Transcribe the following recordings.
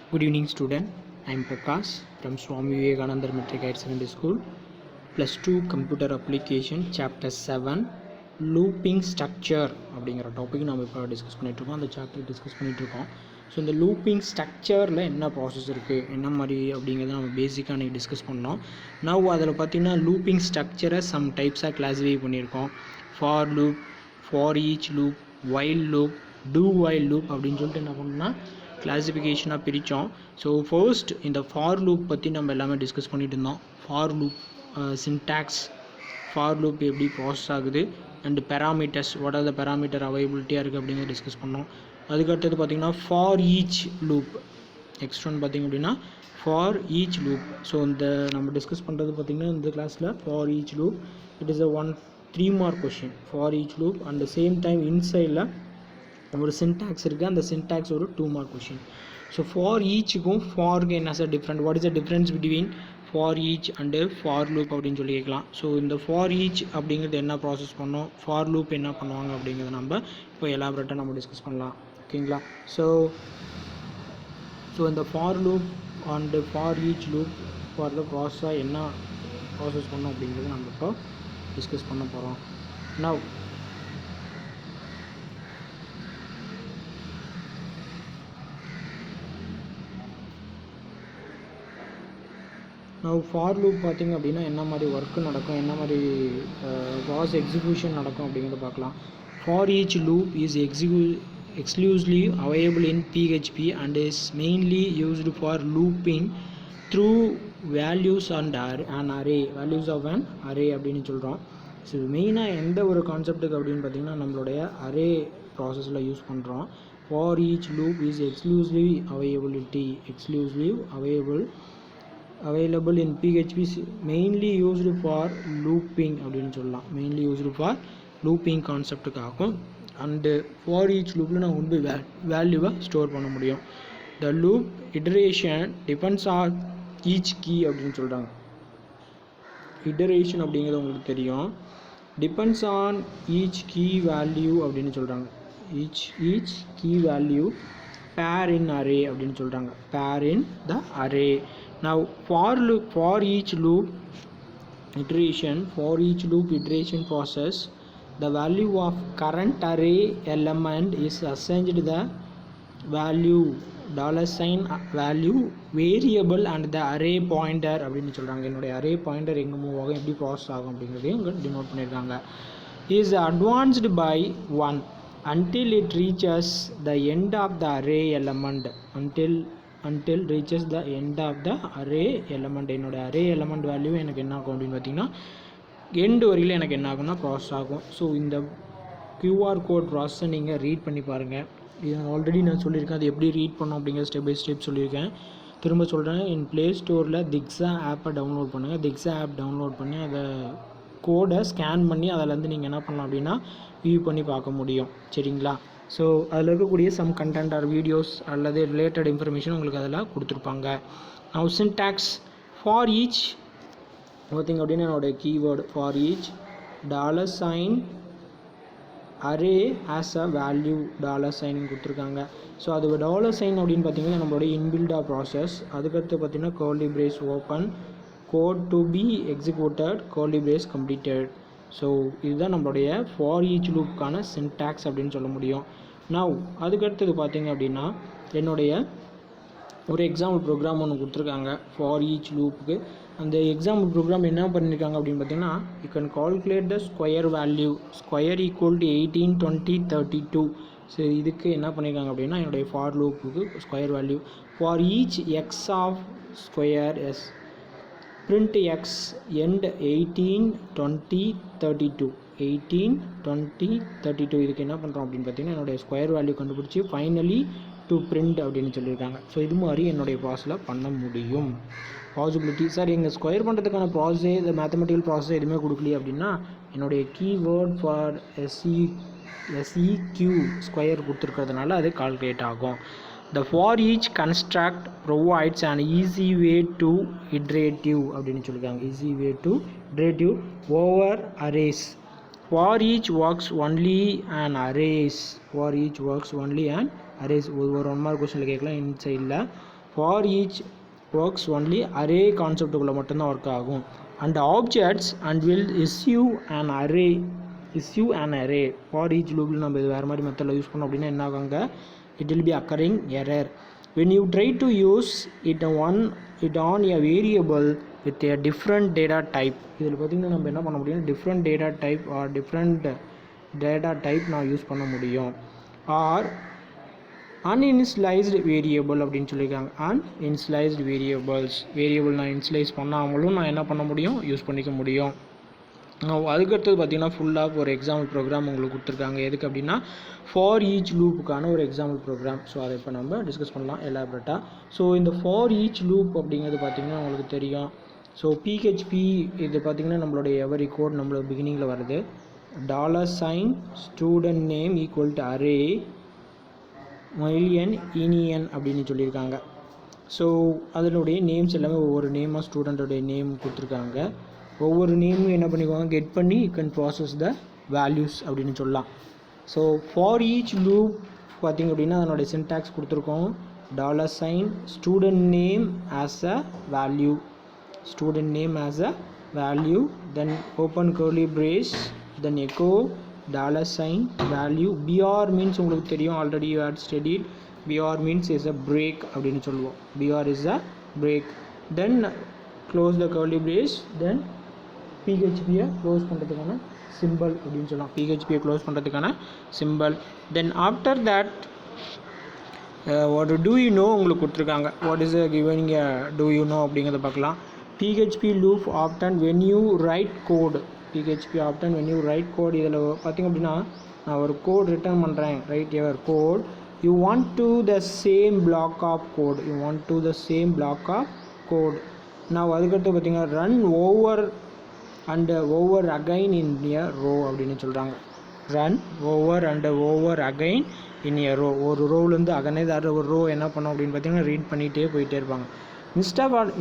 Good evening student, I am Prakash from Swami Vivekananda Metric Higher Secondary School, Plus 2 Computer Application Chapter 7 Looping Structure அப்படிங்கிற topic நம்ம இப்போ discuss பண்ணிகிட்ருக்கோம். அந்த chapter discuss பண்ணிகிட்ருக்கோம். So இந்த looping ஸ்ட்ரக்சரில் என்ன ப்ராசஸ் இருக்குது, என்ன மாதிரி அப்படிங்கிறத நம்ம பேசிக்காக இன்றைக்கி டிஸ்கஸ் பண்ணோம். நான் அதில் பார்த்திங்கன்னா லூப்பிங் ஸ்ட்ரக்சரை சம் டைப்ஸாக கிளாஸிஃபை பண்ணியிருக்கோம். For loop, for each loop, while loop, do while loop அப்படின்னு சொல்லிட்டு என்ன பண்ணோம்னா கிளாஸிஃபிகேஷனாக பிரித்தோம். ஸோ ஃபர்ஸ்ட் இந்த ஃபார் லூப் பற்றி நம்ம எல்லாமே டிஸ்கஸ் பண்ணிட்டு இருந்தோம். For loop syntax, for loop எப்படி ப்ராசஸ் ஆகுது, and parameters, what are the parameter அவைலபிலிட்டியாக இருக்குது அப்படிங்கிறத டிஸ்கஸ் பண்ணோம். அதுக்கடுத்தது பார்த்திங்கன்னா for each loop, next one பார்த்திங்க அப்படின்னா ஃபார் ஈச் லூப். ஸோ இந்த நம்ம டிஸ்கஸ் பண்ணுறது பார்த்திங்கன்னா இந்த கிளாஸில் for each loop it is a 3 mark question for each loop. And same time இன்சைடில் ஒரு சின்டாக்ஸ் இருக்குது, அந்த சின்டாக்ஸ் ஒரு 2 mark கொஷின். ஸோ ஃபார் ஈச்சுக்கும் ஃபாருக்கு என்ன sir different, what is the difference between for each and for loop அப்படின்னு சொல்லி கேட்கலாம். ஸோ இந்த ஃபார் ஈச் அப்படிங்கிறது என்ன ப்ராசஸ் பண்ணோம், ஃபார் லூப் என்ன பண்ணுவாங்க அப்படிங்கிறத நம்ம இப்போ எலாபரேட்டாக நம்ம டிஸ்கஸ் பண்ணலாம். ஓகேங்களா? ஸோ இந்த for loop and for each loop for the ப்ராசஸாக என்ன ப்ராசஸ் பண்ணோம் அப்படிங்கிறத நம்ம இப்போ டிஸ்கஸ் பண்ண போகிறோம். Now ஃபார் லூப் பார்த்திங்க அப்படின்னா என்ன மாதிரி ஒர்க்கு நடக்கும், என்ன மாதிரி ப்ராசஸ் எக்ஸிக்யூஷன் நடக்கும் அப்படிங்கிறத பார்க்கலாம். For each loop is exclusively available in PHP and is mainly used for looping through values and an array, values of an array அப்படின்னு சொல்கிறோம். ஸோ மெயினாக எந்த ஒரு கான்செப்ட்டுக்கு அப்படின்னு பார்த்திங்கன்னா நம்மளுடைய அரே ப்ராசஸில் யூஸ் பண்ணுறோம். For each loop is exclusively available in PHP, mainly used for looping அப்படின்னு சொல்லலாம். மெயின்லி யூஸ்டு ஃபார் லூப்பிங் கான்செப்டுக்காகும். அண்டு ஃபார் ஈச் லூப்பில் நான் வந்து வேல்யூவை ஸ்டோர் பண்ண முடியும். The loop iteration depends on each key அப்படின்னு சொல்கிறாங்க. இட்டரேஷன் அப்படிங்கிறது உங்களுக்கு தெரியும், depends on each key value அப்படின்னு சொல்கிறாங்க. ஈச் கீ வேல்யூ பேர் இன் அரே அப்படின்னு சொல்கிறாங்க. Pair in the array. Now for each loop iteration process, the value of current array element is assigned the value $value variable and the array pointer அப்படின்னு சொல்கிறாங்க. என்னுடைய array pointer எங்கே move ஆகும், எப்படி process ஆகும் அப்படிங்கிறதையும் இங்கே டினோட் பண்ணியிருக்காங்க. is advanced by 1 until it reaches the end of the array element. until reaches the end of the array element. என்னோட அரே எலமெண்ட் வேல்யூ எனக்கு என்ன ஆகும் அப்படின்னு பார்த்தீங்கன்னா எண்டு வரையில் எனக்கு என்ன ஆகும்னா ப்ராசஸ் ஆகும். ஸோ இந்த QR கோட் ப்ராசஸை நீங்கள் ரீட் பண்ணி பாருங்கள். இது ஆல்ரெடி நான் சொல்லியிருக்கேன், அது எப்படி ரீட் பண்ணோம் அப்படிங்கிற ஸ்டெப் பை ஸ்டெப் சொல்லியிருக்கேன். திரும்ப சொல்கிறேன், என் ப்ளே ஸ்டோரில் திக்ஸா ஆப்பை டவுன்லோட் பண்ணுங்கள். திக்ஸா ஆப் டவுன்லோட் பண்ணி அதை கோடை ஸ்கேன் பண்ணி அதிலேருந்து நீங்கள் என்ன பண்ணலாம் அப்படின்னா வியூ பண்ணி பார்க்க முடியும். சரிங்களா? ஸோ அதில் இருக்கக்கூடிய சம் கண்டென்ட் ஆர் வீடியோஸ் அல்லது ரிலேட்டட் இன்ஃபர்மேஷன் உங்களுக்கு அதில் கொடுத்துருப்பாங்க. நவ் சின்டாக்ஸ் ஃபார் ஈச் பார்த்திங்க அப்படின்னா என்னோடய keyword for each $sign array as a value $sign கொடுத்துருக்காங்க. ஸோ அது $sign அப்படின்னு பார்த்திங்கன்னா நம்மளுடைய இன்பில்டா ப்ராசஸ். அதுக்கடுத்து பார்த்திங்கன்னா curly brace open, code to be executed, curly brace completed. So இதுதான் நம்மளுடைய ஃபார் ஈச் லூப்புக்கான சின்டாக்ஸ் அப்படின்னு சொல்ல முடியும். நவ் அதுக்கடுத்தது பார்த்திங்க அப்படின்னா என்னுடைய ஒரு எக்ஸாம்பிள் ப்ரோக்ராம் ஒன்று கொடுத்துருக்காங்க ஃபார் ஈச் லூப்புக்கு. அந்த எக்ஸாம்பிள் ப்ரோக்ராம் என்ன பண்ணியிருக்காங்க அப்படின்னு பார்த்தீங்கன்னா, you can calculate the square value, square equal to 18, 20, 32. So இதுக்கு என்ன பண்ணியிருக்காங்க அப்படின்னா என்னுடைய ஃபார் லூப்புக்கு square value for each x of squares print x end 18, 20, 32. 18, 20, 32 இதுக்கு என்ன பண்ணுறோம் அப்படின்னு பார்த்தீங்கன்னா என்னுடைய ஸ்கொயர் வேல்யூ கண்டுபிடிச்சி ஃபைனலி டு பிரிண்ட் அப்படின்னு சொல்லியிருக்காங்க. ஸோ இது மாதிரி என்னுடைய ப்ராசஸில் பண்ண முடியும். பாசிபிலிட்டி சார் எங்கள் ஸ்கொயர் பண்ணுறதுக்கான ப்ராசஸே இந்த மேத்தமெட்டிக்கல் ப்ராசஸ் எதுவுமே கொடுக்கலையே அப்படின்னா என்னுடைய கீவேர்ட் ஃபார் SEQ ஸ்கொயர் கொடுத்துருக்கிறதுனால அது கால்குலேட் ஆகும். The for each construct provides an easy way to iterative அப்படின்னு சொல்லியிருக்காங்க. easy way to iterative over arrays. For each works only an arrays. For each works only an arrays. ஒரு 1 mark கொஸ்டினில் கேட்கலாம் இன்சைடில். For each works only array கான்செப்டுக்குள்ளே மட்டும்தான் work ஆகும். And objects and will issue an array for each லூப்பில் நம்ம இது வேறு மாதிரி மெத்தடில் யூஸ் பண்ணோம் அப்படின்னா என்ன ஆகுங்க, it will be occurring error when you try to use it on a variable with a different data type. இதில் பார்த்திங்கன்னா நம்ம என்ன பண்ண முடியும், different data type are different data type நான் யூஸ் பண்ண முடியும். ஆர் அன்இன்ஸ்லைஸ்டு வேரியபிள் அப்படின்னு சொல்லியிருக்காங்க. அன்இன்ஸ்லைஸ்டு வேரியபிள் நான் இன்ஸ்லைஸ் பண்ணாமலும் நான் என்ன பண்ண முடியும், யூஸ் பண்ணிக்க முடியும். அதுக்கடுத்தது பார்த்திங்கன்னா ஃபுல்லாக ஒரு எக்ஸாம்பிள் ப்ரோக்ராம் உங்களுக்கு கொடுத்துருக்காங்க. எதுக்கு அப்படின்னா ஃபார் ஈச் லூப்புக்கான ஒரு எக்ஸாம்பிள் ப்ரோக்ராம். ஸோ அதை இப்போ நம்ம டிஸ்கஸ் பண்ணலாம் எலாபரேட்டாக. ஸோ இந்த ஃபார் ஈச் லூப் அப்படிங்கிறது பார்த்திங்கன்னா உங்களுக்கு தெரியும். ஸோ PHP இது பார்த்திங்கன்னா நம்மளுடைய எவரி கோட் நம்மளோட பிகினிங்கில் வருது. $sign student name equal to array million inian அப்படின்னு சொல்லியிருக்காங்க. ஸோ அதனுடைய நேம்ஸ் எல்லாமே ஒவ்வொரு நேமாக ஸ்டூடெண்ட்டோடைய நேம் கொடுத்துருக்காங்க. ஒவ்வொரு நேமும் என்ன பண்ணிக்குவாங்க, கெட் பண்ணி you can process the values அப்படின்னு சொல்லலாம். ஸோ ஃபார் ஈச் லூப் பார்த்திங்க அப்படின்னா அதனுடைய சின்டாக்ஸ் கொடுத்துருக்கோம். $sign student name as a value, then open curly brace, then echo $sign value. BR means உங்களுக்கு தெரியும், already you had studied. BR means is a break அப்படின்னு சொல்லுவோம். BR is a break. Then close the curly brace, then PHP-யை close பண்ணுறதுக்கான symbol அப்படின்னு சொல்லலாம். PHP-யை close பண்ணுறதுக்கான symbol. Then after that what do you know உங்களுக்கு கொடுத்துருக்காங்க. What is giving to you know அப்படிங்கிறத பார்க்கலாம். PHP loop often when you write code. இதில் பார்த்திங்க அப்படின்னா நான் ஒரு கோட் ரிட்டர்ன் பண்ணுறேன், write your code, you want to the same block of code. நான் அதுக்கடுத்து பார்த்திங்கன்னா run over again in a row அப்படின்னு சொல்கிறாங்க. Run over again in a row. ஒரு ரோவிலேருந்து அகனேதார ஒரு ரோ என்ன பண்ணோம் அப்படின்னு பார்த்தீங்கன்னா ரீட் பண்ணிகிட்டே போயிட்டே இருப்பாங்க.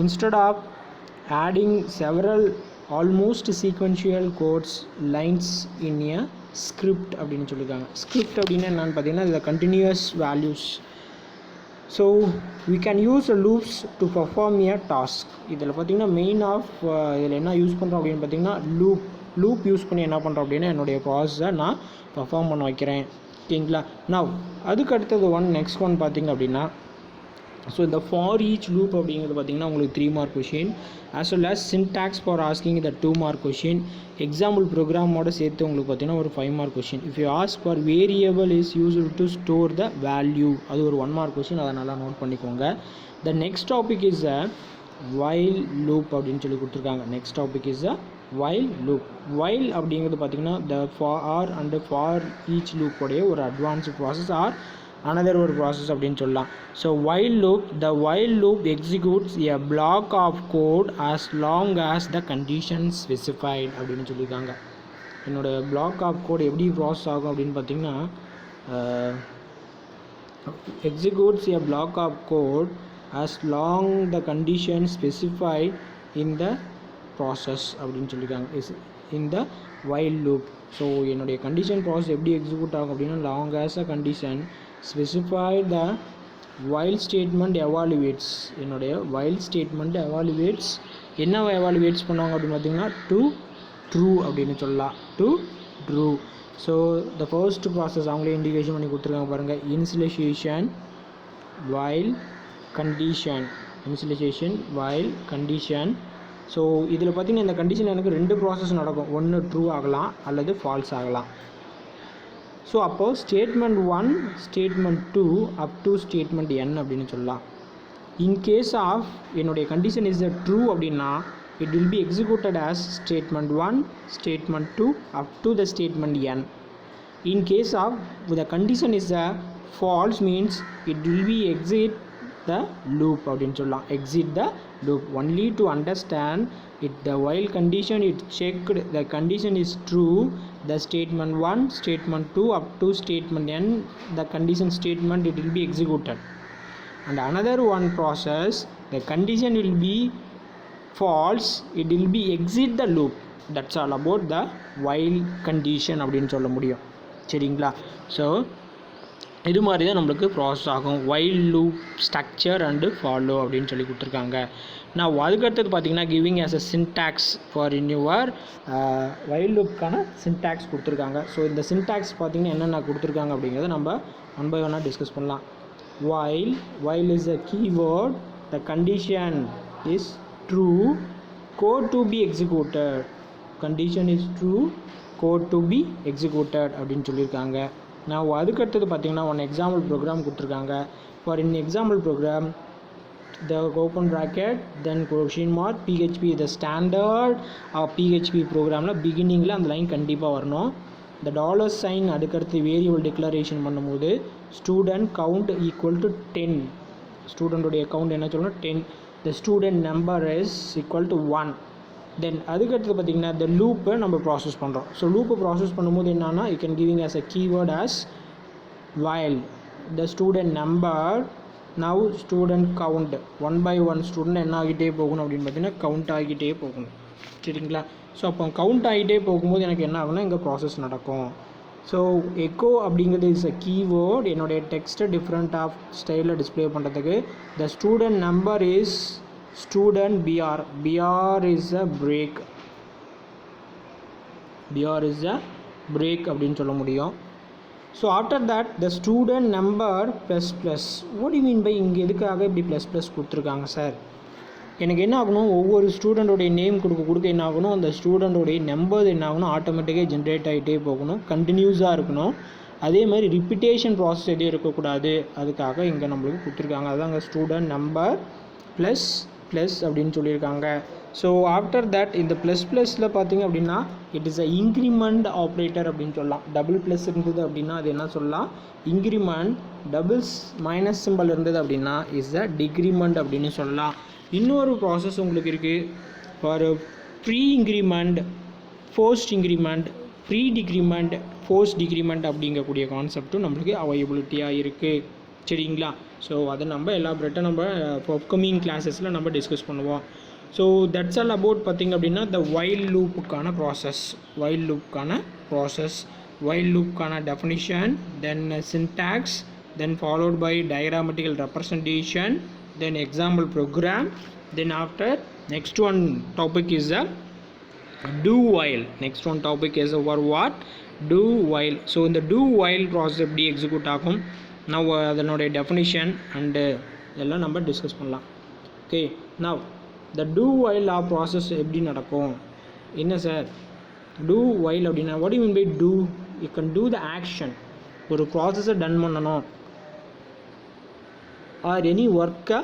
instead of adding several almost sequential codes lines in a script அப்படின்னு சொல்லியிருக்காங்க. ஸ்கிரிப்ட் அப்படின்னா என்னென்னு பார்த்தீங்கன்னா இதில் continuous values. So we can use loops to perform a task. இதில் பார்த்திங்கன்னா மெயின் ஆஃப் இதில் என்ன யூஸ் பண்ணுறோம் அப்படின்னு பார்த்திங்கன்னா லூப் யூஸ் பண்ணி என்ன பண்ணுறோம் அப்படின்னா என்னுடைய ப்ராசஸை நான் பர்ஃபார்ம் பண்ண வைக்கிறேன். ஓகேங்களா. நான் அதுக்கு அடுத்தது நெக்ஸ்ட் ஒன் பார்த்திங்க அப்படின்னா ஸோ இந்த ஃபார் ஈச் லூப் அப்படிங்கிறது பார்த்திங்கன்னா உங்களுக்கு 3 mark question, as well as syntax for asking the 2 mark question, example ப்ரோக்ராமோட சேர்த்து உங்களுக்கு பார்த்திங்கன்னா ஒரு 5 mark question. If you ask for variable is used to store the value, அது ஒரு 1 மார்க் கொஷின், அதை நல்லா நோட் பண்ணிக்கோங்க. The next topic is a while loop அப்படின்னு சொல்லி கொடுத்துருக்காங்க. Next topic is a while loop. While அப்படிங்கிறது பார்த்திங்கன்னா the for and for each லூப்போடைய ஒரு அட்வான்ஸ்டு ப்ராசஸ் ஆர் another ஒரு ப்ராசஸ் அப்படின்னு சொல்லலாம். So the while loop executes a block of code as long as the condition specified அப்படின்னு சொல்லியிருக்காங்க. என்னோடய block of code எப்படி ப்ராசஸ் ஆகும் அப்படின்னு பார்த்தீங்கன்னா executes a block of code as long the condition specified in the process அப்படின்னு சொல்லியிருக்காங்க. in the while loop. So என்னுடைய கண்டிஷன் ப்ராசஸ் எப்படி எக்ஸிக்யூட் ஆகும் அப்படின்னா long as a condition specify the while statement evaluates. என்னுடைய while statement evaluates என்ன evaluates பண்ணுவாங்க அப்படின்னு பார்த்தீங்கன்னா to true அப்படின்னு சொல்லலாம். to true. So the first process அவங்களே இண்டிகேஷன் பண்ணி கொடுத்துருக்காங்க பாருங்கள். initialization while condition. ஸோ இதில் பார்த்தீங்கன்னா இந்த கண்டிஷன் எனக்கு 2 ப்ராசஸ் நடக்கும். ஒன்று ட்ரூ ஆகலாம் அல்லது ஃபால்ஸ் ஆகலாம். ஸோ அப்போது statement 1 statement 2 up to statement n அப்படின்னு சொல்லலாம். இன் கேஸ் ஆஃப் என்னுடைய கண்டிஷன் இஸ் ட்ரூ அப்படின்னா it will be executed as statement 1 statement 2 up to the statement n. In case of the condition is a false means it will be exit the loop அப்படின்னு சொல்லலாம். exit the loop. Only to understand it the while condition it checked the condition is true, the statement 1 statement 2 up to statement n the condition statement it will be executed. And another one process the condition will be false, it will be exit the loop. That's all about the while condition அப்படின்னு சொல்ல முடியும். சரிங்களா. So இது மாதிரி தான் நம்மளுக்கு process ஆகும். While loop structure and follow அப்படின்னு சொல்லி கொடுத்துருக்காங்க. நான் அதுக்கடுத்தது பார்த்தீங்கன்னா giving as a syntax for in your while லூப்க்கான சின்டாக்ஸ் கொடுத்துருக்காங்க. ஸோ இந்த சின்டாக்ஸ் பார்த்தீங்கன்னா என்னென்ன கொடுத்துருக்காங்க அப்படிங்கிறத நம்ம ஒன் பை ஒன்னாக டிஸ்கஸ் பண்ணலாம். while is a keyword, the condition is true, code to be executed. Condition is true, code to be executed அப்படின்னு சொல்லியிருக்காங்க. நான் அதுக்கடுத்தது பார்த்தீங்கன்னா ஒன் எக்ஸாம்பிள் ப்ரோக்ராம் கொடுத்துருக்காங்க. For in example program the open bracket then question mark PHP the standard PHP ப்ரோக்ராமில் பிகினிங்கில் அந்த line கண்டிப்பாக வரணும். இந்த $sign அதுக்கடுத்து வேரியபிள் டிக்ளரேஷன் பண்ணும்போது ஸ்டூடெண்ட் கவுண்ட் ஈக்குவல் டு 10, ஸ்டூடெண்ட்டுடைய கவுண்ட் என்ன சொல்லணும் 10, the student number is equal to 1. தென் அதுக்கடுத்து பார்த்திங்கன்னா இந்த லூப்பை நம்ம ப்ராசஸ் பண்ணுறோம். ஸோ லூப்பை ப்ராசஸ் பண்ணும்போது என்னன்னா you can giving as a keyword as while the student number now student count 1 by 1 student என்ன ஆகிட்டே போகணும் அப்படின்னு பார்த்தீங்கன்னா கவுண்ட் ஆகிட்டே போகணும். சரிங்களா? ஸோ அப்போ கவுண்ட் ஆகிட்டே போகும்போது எனக்கு என்ன ஆகுனா இங்கே ப்ராசஸ் நடக்கும். ஸோ எக்கோ அப்படிங்கிறது இஸ் அ கீவேர்ட். என்னுடைய டெக்ஸ்ட்டை டிஃப்ரெண்ட் ஆஃப் ஸ்டைலில் டிஸ்பிளே பண்ணுறதுக்கு the student number is student BR is a break, BR is a break அப்படின்னு சொல்ல முடியும். So after that the student number ++. What you mean by இங்கே எதுக்காக இப்படி ++ கொடுத்துருக்காங்க சார்? எனக்கு என்ன ஆகணும், ஒவ்வொரு ஸ்டூடெண்ட்டோடைய நேம் கொடுக்க என்ன ஆகணும், அந்த ஸ்டூடெண்ட்டோடைய நம்பர் என்ன ஆகணும் ஆட்டோமேட்டிக்காக ஜென்ரேட் ஆகிட்டே போகணும், கண்டினியூஸாக இருக்கணும். அதே மாதிரி ரிப்பிட்டேஷன் ப்ராசஸ் எதுவும் இருக்கக்கூடாது, அதுக்காக இங்கே நம்மளுக்கு கொடுத்துருக்காங்க. அதாங்க ஸ்டூடெண்ட் நம்பர் ++ அப்படின்னு சொல்லியிருக்காங்க. ஸோ ஆஃப்டர் தட் இந்த ++ல் பார்த்திங்க அப்படின்னா it is a increment operator அப்படின்னு சொல்லலாம். டபுள் ப்ளஸ் இருந்தது அப்படின்னா அது என்ன சொல்லலாம், இன்க்ரிமெண்ட். டபுள்ஸ் மைனஸ் சிம்பிள் இருந்தது அப்படின்னா இஸ் அ டிக்ரிமெண்ட் அப்படின்னு சொல்லலாம். இன்னொரு ப்ராசஸ் உங்களுக்கு இருக்குது for pre increment, post increment, pre decrement, post decrement அப்படிங்கக்கூடிய கான்செப்ட்டும் நம்மளுக்கு அவைலபிலிட்டியாக இருக்குது. சரிங்களா? ஸோ அதை நம்ம எலாபரேட்டாக நம்ம அப்கமிங் கிளாஸஸில் நம்ம டிஸ்கஸ் பண்ணுவோம். ஸோ தட்ஸ் ஆல் அபவுட் பார்த்திங்க அப்படின்னா த வைல் லூப்புக்கான ப்ராசஸ், வைல் லூப்புக்கான definition, then syntax, then followed by diagrammatical representation, then example program, then after next one topic is a do while. Next one topic is over what, do while. So in the do while process எப்படி execute ஆகும், now அதனுடைய definition and எல்லாம் நம்ம discuss பண்ணலாம். okay, now the do while process எப்படி நடக்கும், என்ன sir do while அப்படின்னா what do you mean by do? You can do the action, ஒரு ப்ராசஸை டன் பண்ணணும் ஆர் எனி ஒர்க்கை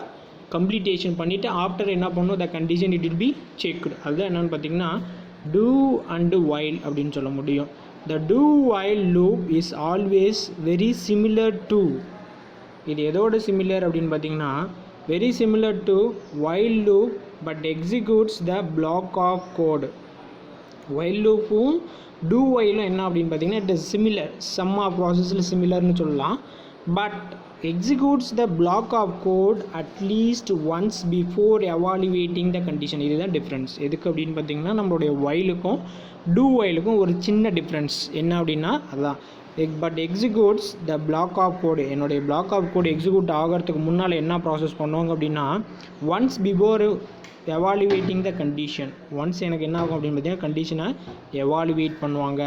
கம்ப்ளீட்டேஷன் பண்ணிவிட்டு ஆஃப்டர் என்ன பண்ணணும், the condition it will be checked. அதுதான் என்னென்னு பார்த்தீங்கன்னா டூ அண்டு வைல் அப்படின்னு சொல்ல முடியும். The do while loop is always very similar to, இது எதோட சிமிலர் அப்படின்னு பார்த்தீங்கன்னா very similar to while loop but executes the block of code. While லூப்பும் டூ வைலும் என்ன அப்படின்னு பார்த்தீங்கன்னா it is similar, some of ப்ராசஸில் சிமிலர்னு சொல்லலாம். But executes the block of code at least once before evaluating the condition. இதுதான் difference. எதுக்கு அப்படின்னு பார்த்தீங்கன்னா நம்மளுடைய வைலுக்கும் டூ வைலுக்கும் ஒரு சின்ன டிஃப்ரென்ஸ் என்ன அப்படின்னா அதுதான். But executes the block of code, என்னுடைய பிளாக் ஆஃப் கோடு எக்ஸிக்யூட் ஆகிறதுக்கு முன்னால் என்ன ப்ராசஸ் பண்ணுவாங்க அப்படின்னா once before evaluating the condition, once எனக்கு என்ன ஆகும் அப்படின்னு பார்த்தீங்கன்னா கண்டிஷனை எவாலுவேட் பண்ணுவாங்க.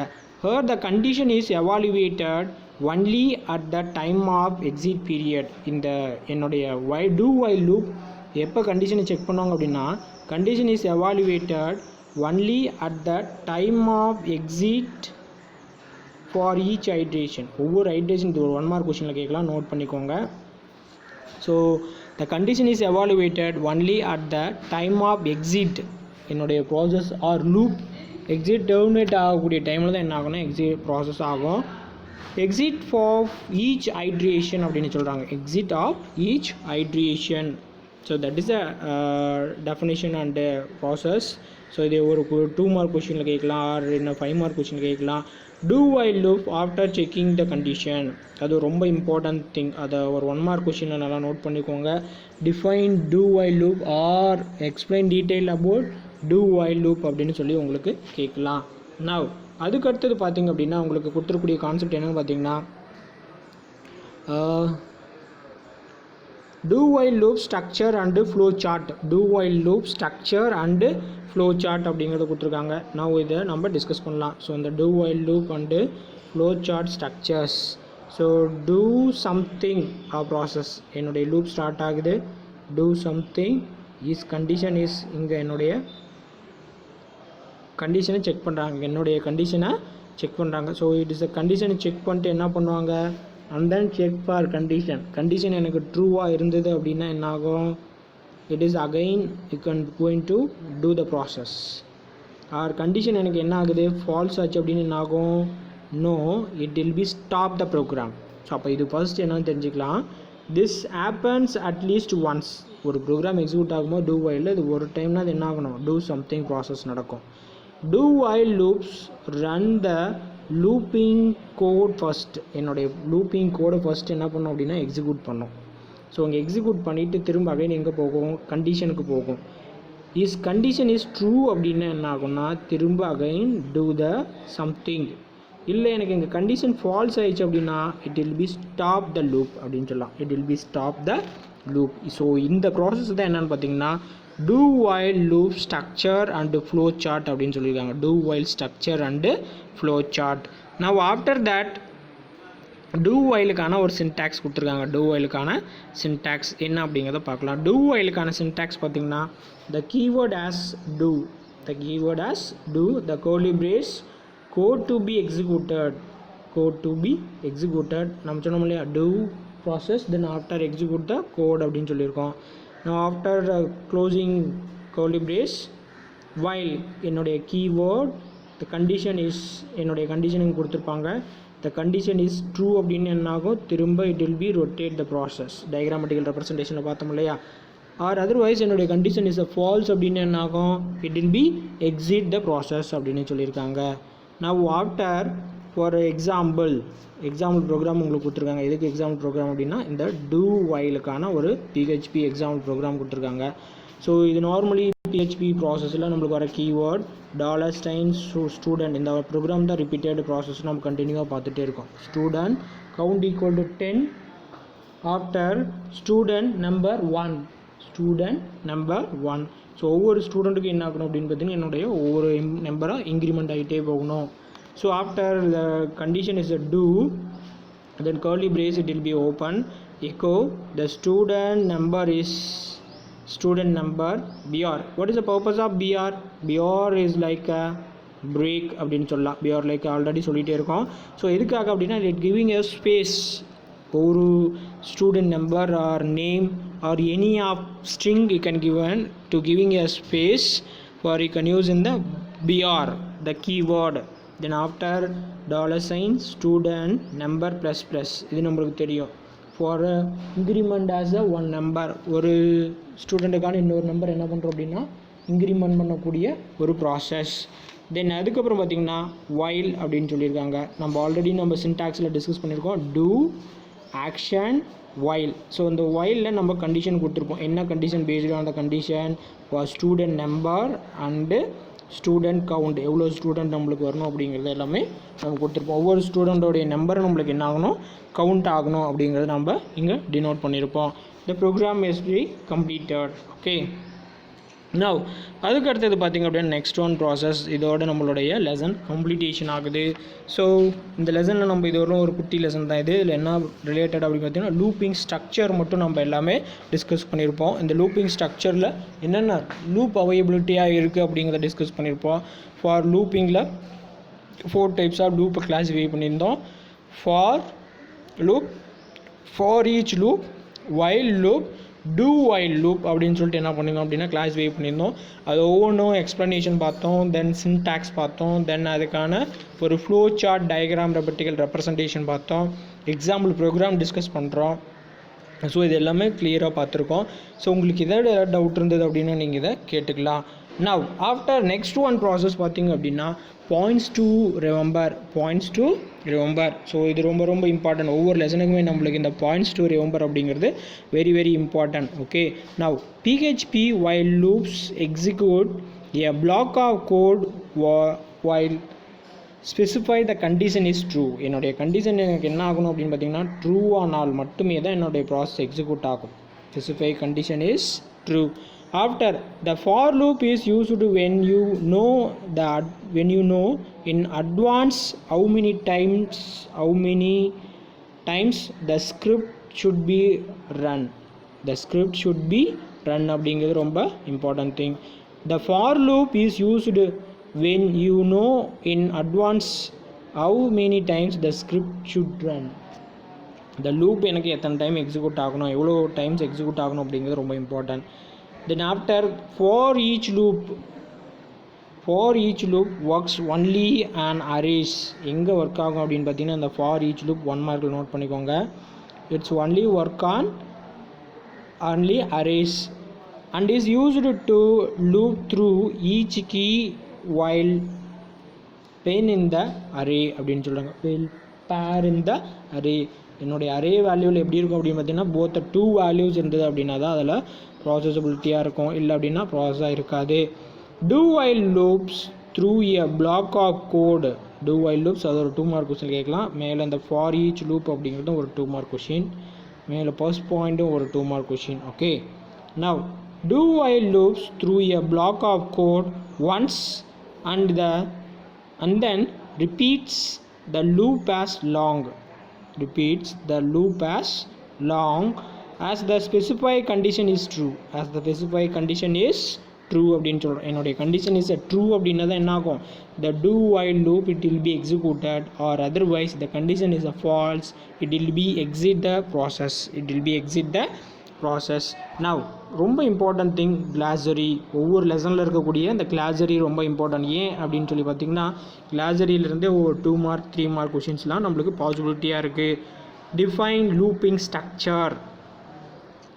Here the condition is evaluated only at the time of exit period. இந்த என்னுடைய டூ வைல் லூப் எப்போ கண்டிஷனை செக் பண்ணுவாங்க அப்படின்னா condition is evaluated only at the time of exit for each iteration. ஒவ்வொரு ஐட்ரேஷன் இது ஒரு 1 மார்க் கொஷனில் கேட்கலாம், நோட் பண்ணிக்கோங்க. So the condition is evaluated only at the time of exit, என்னுடைய process or loop exit terminate ஆகக்கூடிய டைமில் தான் என்ன ஆகும்னா எக்ஸிட் ப்ராசஸ் ஆகும். எக்ஸிட் ஃபார் ஈச் ஐட்ரேஷன் அப்படின்னு சொல்கிறாங்க, exit of each iteration. So that is a definition and process. So இது ஒரு 2 மார்க் கொஷனில் கேட்கலாம், ஆர் இன்னும் 5 மார்க் கொஷின் கேட்கலாம். Two while loop after checking the condition, அது ரொம்ப இம்பார்ட்டன்ட் திங், அதை ஒரு 1 மார்க் கொஷினில் நல்லா நோட் பண்ணிக்கோங்க. Define do while loop or explain detail about do while loop அப்படின்னு சொல்லி உங்களுக்கு கேட்கலாம். நவ் அதுக்கடுத்தது பார்த்திங்க அப்படின்னா உங்களுக்கு கொடுத்துருக்கூடிய கான்செப்ட் என்னென்னு பார்த்தீங்கன்னா do while loop structure and flow chart. do while loop structure and flow chart அப்படிங்கிறத கொடுத்துருக்காங்க. now இதை நம்ம டிஸ்கஸ் பண்ணலாம். ஸோ இந்த do while loop and flow chart structures. So do something process, என்னுடைய loop ஸ்டார்ட் ஆகுது, do something is condition is, இங்கே என்னுடைய கண்டிஷனை செக் பண்ணுறாங்க, என்னுடைய கண்டிஷனை செக் பண்ணுறாங்க. ஸோ இட் இஸ் அ கண்டிஷனை செக் பண்ணிட்டு என்ன பண்ணுவாங்க, and then check for condition எனக்கு ட்ரூவாக இருந்தது அப்படின்னா என்ன ஆகும், it is again you can going to do the process. Or condition எனக்கு என்ன ஆகுது, ஃபால்ஸ் ஆச்சு அப்படின்னு என்ன ஆகும், no it will be stop the program. So அப்போ இது ஃபர்ஸ்ட் என்னன்னு தெரிஞ்சுக்கலாம். திஸ் ஹேப்பன்ஸ் அட்லீஸ்ட் ஒன்ஸ், ஒரு ப்ரோக்ராம் எக்ஸிக்யூட் ஆகும்போது டூ வைலில் இது ஒரு டைம்னா அது என்ன ஆகணும், டூ சம்திங் ப்ராசஸ் நடக்கும். do while loops run the looping code first, என்னுடைய looping code first என்ன பண்ணும் அப்படின்னா எக்ஸிக்யூட் பண்ணும். ஸோ இங்கே எக்ஸிக்யூட் பண்ணிவிட்டு திரும்ப அகைன் எங்கே போகும், கண்டிஷனுக்கு போகும். இஸ் கண்டிஷன் இஸ் ட்ரூ அப்படின்னா என்ன ஆகும்னா திரும்ப அகைன் டூ த சம்திங். இல்லை எனக்கு எங்கள் கண்டிஷன் ஃபால்ஸ் ஆயிடுச்சு அப்படின்னா it will be stop the loop அப்படின்னு சொல்லலாம், it will be stop the loop. So இந்த ப்ராசஸ் தான் என்னென்னு பார்த்தீங்கன்னா do while loop structure and flow chart அப்படின்னு சொல்லியிருக்காங்க. do while structure and flow chart. now after that do whileக்கான ஒரு syntax கொடுத்துருக்காங்க. do whileக்கான syntax என்ன அப்படிங்கிறத பார்க்கலாம். do whileக்கான syntax பார்த்தீங்கன்னா the keyword as do, the keyword as do, the curly brace, code to be executed, code to be executed. நம்ம சொன்னோம் இல்லையா, do process then after execute the code அப்படின்னு சொல்லியிருக்கோம். now after closing curly brace, while என்னுடைய keyword, the condition is, என்னுடைய கண்டிஷனுக்கு கொடுத்துருப்பாங்க, the condition is true அப்படின்னு என்ன ஆகும், திரும்ப it will be rotate the process, diagrammatical representationல பார்த்தோம் இல்லையா. or otherwise என்னுடைய condition is a false அப்படின்னு என்ன ஆகும், it will be exit the process அப்படின்னு சொல்லியிருக்காங்க. now after for example program உங்களுக்கு கொடுத்துருக்காங்க. எதுக்கு எக்ஸாம்பிள் ப்ரோக்ராம் அப்படின்னா இந்த do whileக்கான ஒரு PHP எக்ஸாம்பிள் ப்ரோக்ராம் கொடுத்துருக்காங்க. ஸோ இது நார்மலி PHP ப்ராசஸில் நம்மளுக்கு வர கீவேர்ட் $student, இந்த ப்ரோக்ராம் தான் ரிப்பீட்டட் ப்ராசஸ் நம்ம கண்டினியூவாக பார்த்துட்டே இருக்கோம். Student count equal to 10 after student number 1, student number 1. So ஒவ்வொரு ஸ்டூடெண்ட்டுக்கும் என்ன ஆகணும் அப்படின்னு பார்த்தீங்கன்னா என்னுடைய ஒவ்வொரு நம்பராக இன்க்ரிமெண்ட் ஆகிட்டே போகணும். So after the condition is a do, then curly brace it will be open, echo the student number is student number br. what is the purpose of br? br is like a break அப்படின்னு சொல்லலாம். br like already சொல்லிகிட்டே இருக்கோம். So எதுக்காக அப்படின்னா it giving a space, ஒரு student number or name or any of string you can given to giving a space for you can use in the br, the keyword. then after $student number plus plus, இது நம்மளுக்கு தெரியும். for increment as a one number, ஒரு ஸ்டூடெண்ட்டுக்கான இன்னொரு number என்ன பண்ணுறோம் அப்படின்னா increment பண்ணக்கூடிய ஒரு ப்ராசஸ். தென் அதுக்கப்புறம் பார்த்திங்கன்னா while அப்படின்னு சொல்லியிருக்காங்க. நம்ம ஆல்ரெடி நம்ம சின்டாக்ஸில் டிஸ்கஸ் பண்ணியிருக்கோம் do action while. ஸோ இந்த whileல நம்ம கண்டிஷன் கொடுத்துருப்போம். என்ன condition, based on the condition for student number and student count, எவ்வளோ ஸ்டூடெண்ட் நம்மளுக்கு வரணும் அப்படிங்கிறது எல்லாமே நம்ம கொடுத்துருப்போம். ஒவ்வொரு ஸ்டூடெண்ட்டோடைய நம்பரை நம்மளுக்கு என்ன ஆகணும், கவுண்ட் ஆகணும் அப்படிங்கிறத நம்ம இங்கே டினோட் பண்ணியிருப்போம். the program is be completed. okay, now அதுக்கு அடுத்தது பார்த்திங்க அப்படின்னா நெக்ஸ்ட் ஒன் ப்ராசஸ். இதோட நம்மளுடைய லெசன் கம்ப்ளீட்டேஷன் ஆகுது. ஸோ இந்த லெசனில் நம்ம இது ஒரு குட்டி லெசன் தான் இது. இதில் என்ன ரிலேட்டட் அப்படின்னு பார்த்தீங்கன்னா லூப்பிங் ஸ்ட்ரக்சர் மட்டும் நம்ம எல்லாமே டிஸ்கஸ் பண்ணியிருப்போம். இந்த லூப்பிங் ஸ்ட்ரக்சரில் என்னென்ன லூப் அவைலபிலிட்டியாக இருக்குது அப்படிங்கிறத டிஸ்கஸ் பண்ணியிருப்போம். ஃபார் லூப்பிங்கில் 4 டைப்ஸ் ஆஃப் லூப்பை கிளாஸிஃபை பண்ணியிருந்தோம். For loop, for each loop, while loop, do while loop அப்படின்னு சொல்லிட்டு என்ன பண்ணியிருந்தோம் அப்படின்னா கிளாஸிஃபை பண்ணியிருந்தோம். அது ஒவ்வொன்றும் எக்ஸ்ப்ளனேஷன் பார்த்தோம், தென் சின்டாக்ஸ் பார்த்தோம், தென் அதுக்கான ஒரு ஃப்ளோ சார்ட் டயக்ராம் ரெப்ரசன்டேஷன் பார்த்தோம், எக்ஸாம்பிள் ப்ரோக்ராம் டிஸ்கஸ் பண்ணுறோம். ஸோ இது எல்லாமே கிளியராக பார்த்துருக்கோம். ஸோ உங்களுக்கு ஏதாவது டவுட் இருந்தது அப்படின்னா நீங்கள் இதை கேட்டுக்கலாம். now after next one process பார்த்திங்க அப்படின்னா points to remember, points to remember. So இது ரொம்ப ரொம்ப இம்பார்ட்டன்ட். ஒவ்வொரு லெசனுக்குமே நம்மளுக்கு இந்த points to remember அப்படிங்கிறது very very important. Okay, now PHP while loops execute a block of code while specify the condition is true. என்னுடைய கண்டிஷன் எனக்கு என்ன ஆகணும் அப்படின்னு பார்த்தீங்கன்னா ட்ரூ ஆனால் மட்டுமே தான் என்னுடைய ப்ராசஸ் எக்ஸிக்யூட் ஆகும். Specify condition is true. After the for loop is used when you know in advance how many times the script should be run. அப்படிங்கிறது ரொம்ப important thing. The for loop is used when you know in advance how many times the script should run. The loop எனக்கு எத்தனை time execute ஆகணும், எவ்வளோ times execute ஆகணும் அப்படிங்கிறது ரொம்ப important. Then after for each loop works only on arrays. எங்கே work ஆகும் அப்படின்னு பார்த்தீங்கன்னா இந்த for each loop 1 மார்க்கில் நோட் பண்ணிக்கோங்க. It's only work on only arrays and is used to loop through each key while pair in the array அப்படின்னு சொல்கிறாங்க. pair in the array. என்னுடைய அரே வேல்யூவில் எப்படி இருக்கும் அப்படின்னு பார்த்தீங்கன்னா போத் 2 வேல்யூஸ் இருந்தது அப்படின்னா தான் அதில் ப்ராசஸபிலிட்டியாக இருக்கும், இல்லை அப்படின்னா ப்ராசஸாக இருக்காது. do while loops through a block of code. do while loops அது ஒரு 2 மார்க் கொஸ்டின் கேட்கலாம். மேலே இந்த for each loop அப்படிங்கிறது ஒரு 2 மார்க் கொஸ்டின், மேலே ஃபர்ஸ்ட் பாயிண்ட்டும் ஒரு 2 mark question. Okay, now do while loops through a block of code once and then repeats the loop as long as the specified condition is true. அப்படின்னு சொல்கிறோம். என்னுடைய condition is true அப்படின்னா தான் என்ன ஆகும், the do while loop it will be executed, or otherwise the condition is a false, it will be exit the process. Now ரொம்ப important thing கிளாசரி. ஒவ்வொரு லெசனில் இருக்கக்கூடிய இந்த கிளாசரி ரொம்ப இம்பார்ட்டன்ட். ஏன் அப்படின்னு சொல்லி பார்த்தீங்கன்னா கிளாசரியிலேருந்தே ஒரு 2 மார்க் 3 மார்க் கொஷின்ஸ்லாம் நம்மளுக்கு பாசிபிலிட்டியாக இருக்குது. டிஃபைன் லூப்பிங் ஸ்ட்ரக்சர்,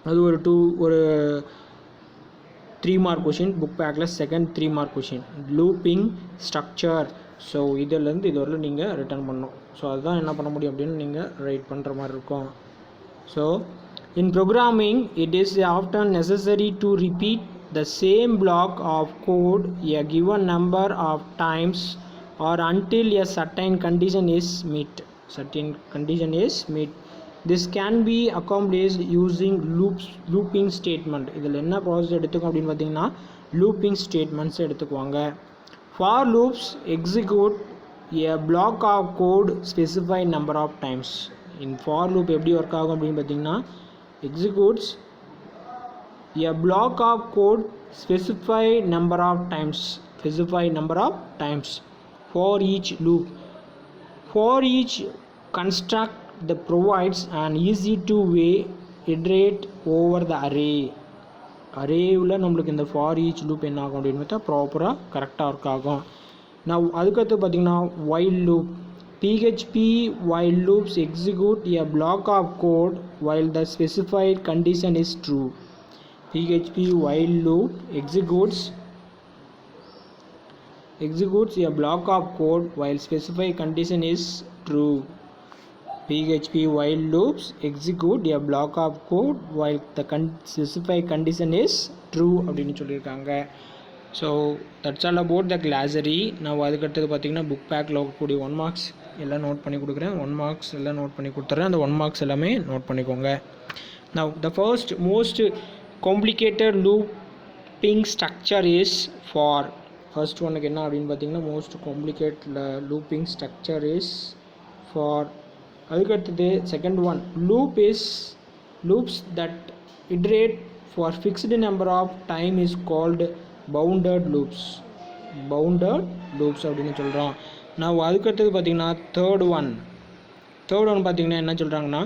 அது ஒரு 3 மார்க் கொஷின் புக் பேக்கில் second 3 mark question. Looping structure, so இதிலேருந்து இது வரலும் நீங்கள் ரிட்டர்ன் பண்ணணும். ஸோ அதுதான் என்ன பண்ண முடியும் அப்படின்னு நீங்கள் ரைட் பண்ணுற மாதிரி இருக்கும். So in programming it is often necessary to repeat the same block of code a given number of times or until a certain condition is met. This can be accomplished using looping statement. இதில் என்ன process எடுத்துக்கும் அப்படின்னு பார்த்தீங்கன்னா looping statements எடுத்துக்குவாங்க. for loops execute a block of code specified number of times. in for loop எப்படி work ஆகும் அப்படின்னு பார்த்தீங்கன்னா executes a block of code specified number of times for each loop. for each construct that provides an easy to way iterate over the அரேவில் நம்மளுக்கு இந்த for each loop என்ன ஆகும் அப்படின்னு பார்த்தா ப்ராப்பராக கரெக்டாக ஒர்க் ஆகும். நான் அதுக்கடுத்து பார்த்திங்கன்னா while loop. PHP while loops execute a block of code while the specified condition is true. PHP while loop executes a block of code while specified condition is true. PHP while loops execute a block of code while the specified condition is true அப்படின்னு சொல்லியிருக்காங்க. So that's all about the கிளாசரி. நான் அதுக்கடுத்தது பார்த்திங்கன்னா book பேக்கில் இருக்கக்கூடிய 1 marks எல்லாம் note பண்ணி கொடுக்குறேன். 1 மார்க்ஸ் எல்லாம் நோட் பண்ணி கொடுத்துட்றேன். அந்த 1 மார்க்ஸ் எல்லாமே நோட் பண்ணிக்கோங்க. Now the first most complicated looping structure is for. First ஒன்றுக்கு என்ன அப்படின்னு பார்த்தீங்கன்னா most complicate looping structure is for. அதுக்கடுத்தது second one loops that iterate for fixed number of time is called bounded loops அப்படின்னு சொல்கிறோம். நான் அதுக்கடுத்தது பார்த்திங்கன்னா தேர்ட் ஒன் பார்த்திங்கன்னா என்ன சொல்கிறாங்கன்னா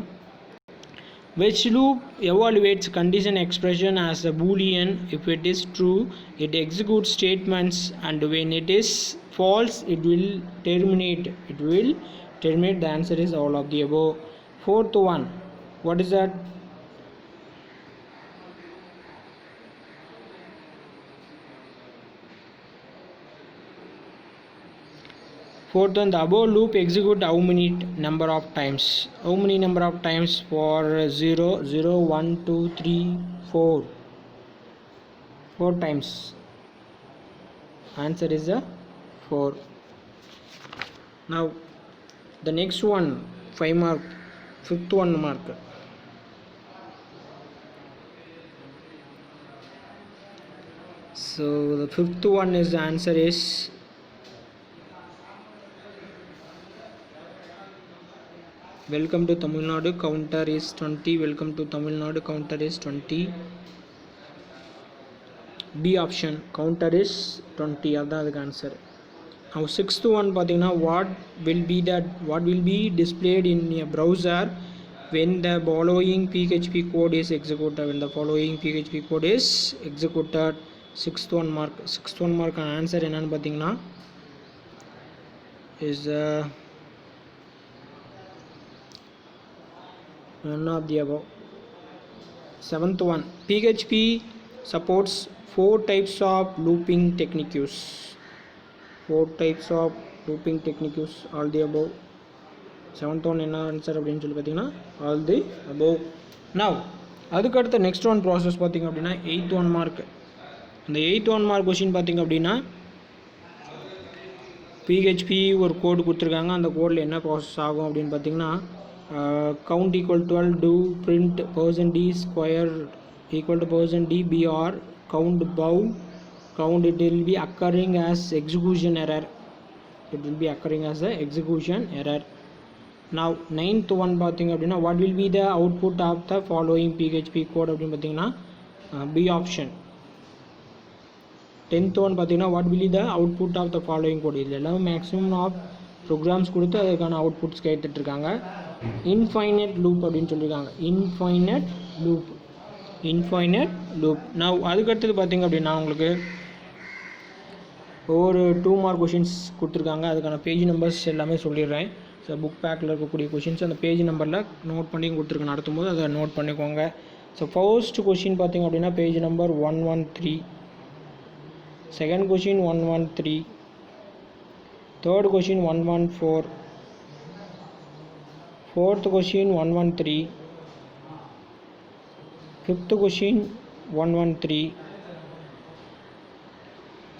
which loop evaluates condition expression as a boolean. If it is true it executes statements and when it is false it will terminate. The answer is all of the above. Fourth one, what is that? Fourth one, the above loop execute how many number of times for 0 0 1 2 3 4 times. Answer is 4. Now the next one 5 mark, fifth 1 mark. So the fifth one is the answer is welcome to Tamil Nadu, counter is 20. Welcome to Tamil Nadu, counter is 20. B option, counter is 20. அதான் அதுக்கு answer. Now sixth one பார்த்தீங்கன்னா what will be displayed in a browser when the following PHP code is executed. When the following PHP code is executed. Sixth one mark answer என்னன்னு பார்த்தீங்கன்னா is none of the above. Seventh one, PHP supports 4 types of looping techniques. 4 types of looping techniques, all the above. Seventh one என்ன answer அப்படின்னு சொல்லி பார்த்தீங்கன்னா all the above. Now அதுக்கு அடுத்த next one process பார்த்தீங்க அப்படின்னா 8th 1 மார்க். அந்த 8th 1 mark question பார்த்தீங்க அப்படின்னா PHP ஒரு கோடு கொடுத்துருக்காங்க. அந்த கோடில் என்ன ப்ராசஸ் ஆகும் அப்படின்னு பார்த்தீங்கன்னா count equal to 12, do print %d square equal to %d br count bow count. It will be occurring as execution error. It will be occurring as a execution error. Now 9th one பார்த்தீங்க அப்படின்னா what will be the output of the following PHP code அப்படின்னு பார்த்தீங்கன்னா B option. 10th one பார்த்தீங்கன்னா what will be the output of the following code. இது எல்லாமே maximum of programs கொடுத்து அதுக்கான outputs கேட்டுட்ருக்காங்க. Infinite loop அப்படின்னு சொல்லியிருக்காங்க. Infinite loop. நான் அதுக்கடுத்தது பார்த்தீங்க அப்படின்னா உங்களுக்கு ஒரு 2 மார்க் கொஷின்ஸ் கொடுத்துருக்காங்க. அதுக்கான பேஜ் நம்பர்ஸ் எல்லாமே சொல்லிடுறேன். ஸோ புக் பேக்கில் இருக்கக்கூடிய கொஷின்ஸ் அந்த பேஜ் நம்பரில் நோட் பண்ணி கொடுத்துருக்கேன். நடத்தும் போது அதை நோட் பண்ணிக்கோங்க. ஸோ ஃபர்ஸ்ட் கொஷின் பார்த்தீங்க அப்படின்னா page number 113, second question 113, third question 114, fourth question 113, fifth question 113,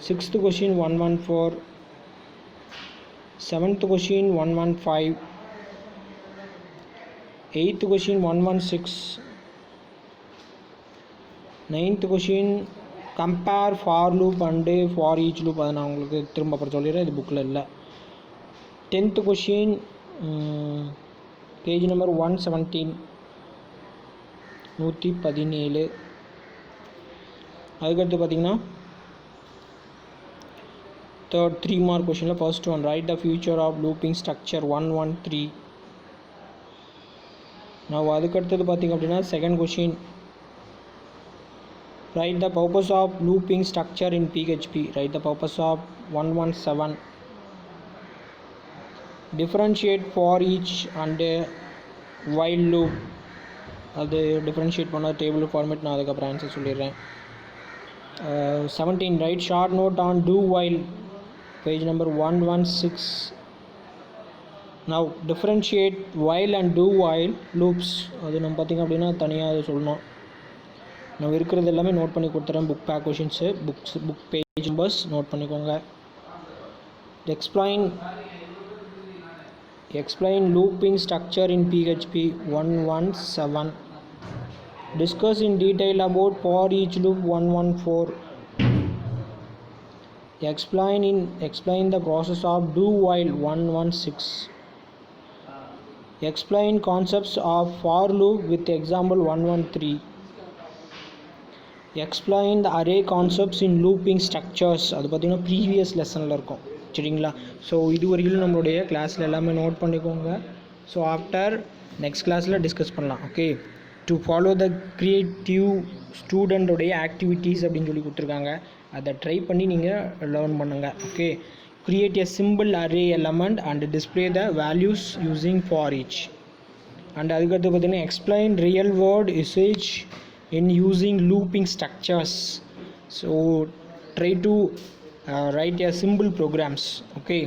sixth question 114, seventh question 115, eighth question 116, ninth question compare for loop and for each loop. அதை நான் உங்களுக்கு திரும்ப அப்புறம் சொல்லிடுறேன், இது புக்கில் இல்லை. 10th question page number 117, 117. அதுக்கடுத்து பார்த்தீங்கன்னா தேர்ட் 3 மார்க் கொஷினில் first one write the future of looping structure 113. நான் அதுக்கடுத்தது பார்த்தீங்க அப்படின்னா second question write the purpose of looping structure in PHP. Write the purpose of 117. Differentiate for each and while loop. அது differentiate பண்ண table format நான் அதுக்கப்புறம் answer சொல்லிடுறேன். 17 write short note on do while. Page number 116. now differentiate while and do while loops. அது நம்ம பார்த்திங்க அப்படின்னா தனியாக அது சொல்லணும். நான் இருக்கிறது எல்லாமே நோட் பண்ணி கொடுத்துறேன். Book back questions book page numbers note பண்ணிக்கோங்க. explain looping structure in PHP 117. discuss in detail about for each loop 114. explain the process of do while 116. explain concepts of for loop with example 113. explain the array concepts in looping structures. அது பார்த்தீங்கன்னா previous லெசனில் இருக்கும், சரிங்களா? So இது வரைக்கும் நம்மளுடைய கிளாஸில் எல்லாமே நோட் பண்ணிக்கோங்க. ஸோ ஆஃப்டர் நெக்ஸ்ட் கிளாஸில் டிஸ்கஸ் பண்ணலாம். Okay, to follow the creative ஸ்டூடெண்ட்டோடைய ஆக்டிவிட்டீஸ் அப்படின்னு சொல்லி கொடுத்துருக்காங்க. அதை ட்ரை பண்ணி நீங்கள் லேர்ன் பண்ணுங்கள். Okay, create a simple array element and display the values using for each. and அதுக்கடுத்து பார்த்தீங்கன்னா explain real world usage in using looping structures. so try to write a simple programs. okay,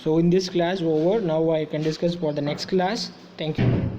so in this class over, now I can discuss for the next class. Thank you.